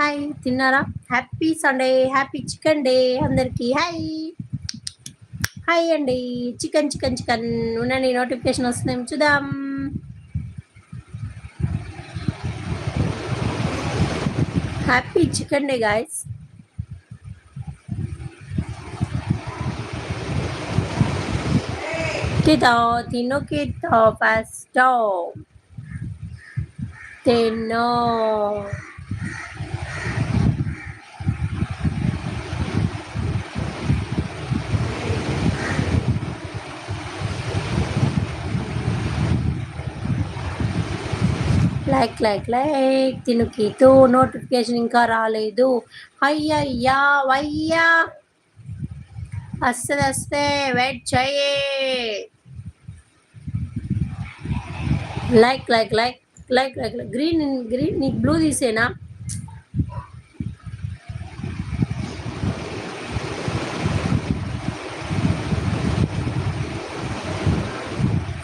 Hi తిన్నారా? Happy Sunday, happy chicken day అందరికి. Hi hi అండి. చికెన్ చికెన్ చికెన్ ఉండండి, నోటిఫికేషన్ వస్తుంది, చూద్దాం. Happy chicken day guys. kita tino kita pasto tino like తినుకితో notification ఇంకా రాలేదు. అయ్యయ్యా వయ్యా వస్తే వెయిట్ చేయి. Like like like like like green green నీకు బ్లూ తీసేనా?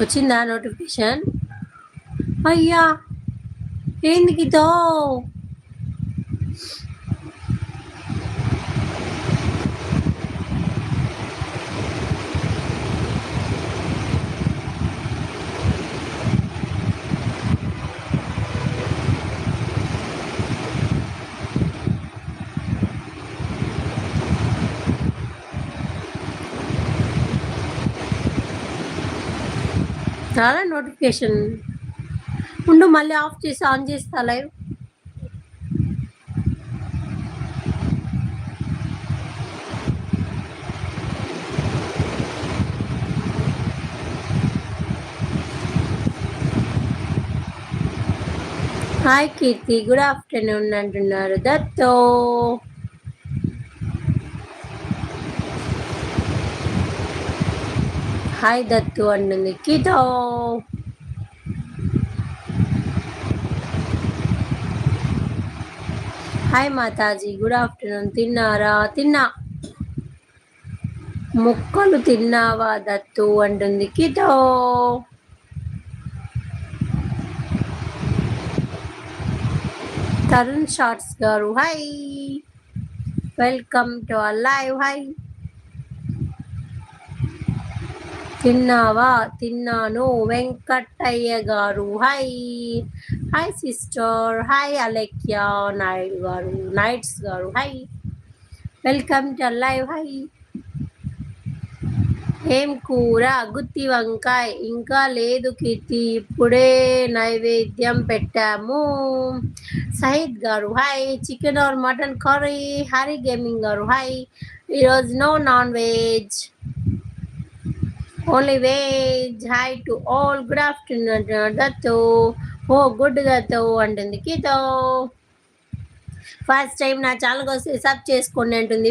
వచ్చిందా నోటిఫికేషన్? అయ్యా ఏంది గీతో? చాలా నోటిఫికేషన్ ఉండు, మళ్ళీ ఆఫ్ చేసి ఆన్ చేస్తా live. Hi Keerthi, good afternoon అంటున్నారు. దత్తో హాయ్ దత్తు అంటుంది కీతో. Hi Mataji, good afternoon. తిన్నారా? తిన్నా. ముక్కలు తిన్నావా దత్తు అంటుంది కీతో. తరుణ్ షార్ట్స్ గారు hi, welcome to our live. Hi. తిన్నావా? తిన్నాను. వెంకటయ్య గారు hi. Hi sister. Hi Alekya Naidu గారు, నైట్స్ గారు hi, welcome to live. Hi. ఏం కూర? గుత్తి వంకాయ. ఇంకా లేదు కీర్తి, ఇప్పుడే నైవేద్యం పెట్టాము. సహిద్ గారు hi. Chicken or mutton curry. Hari gaming గారు హాయ్. ఈరోజు no non veg, only veg. Hi to all, good afternoon Dattu. Oh good Dattu అంటుంది కీతో. ఫస్ట్ టైం నా ఛానల్కి వస్తే సబ్ చేసుకోండి అంటుంది.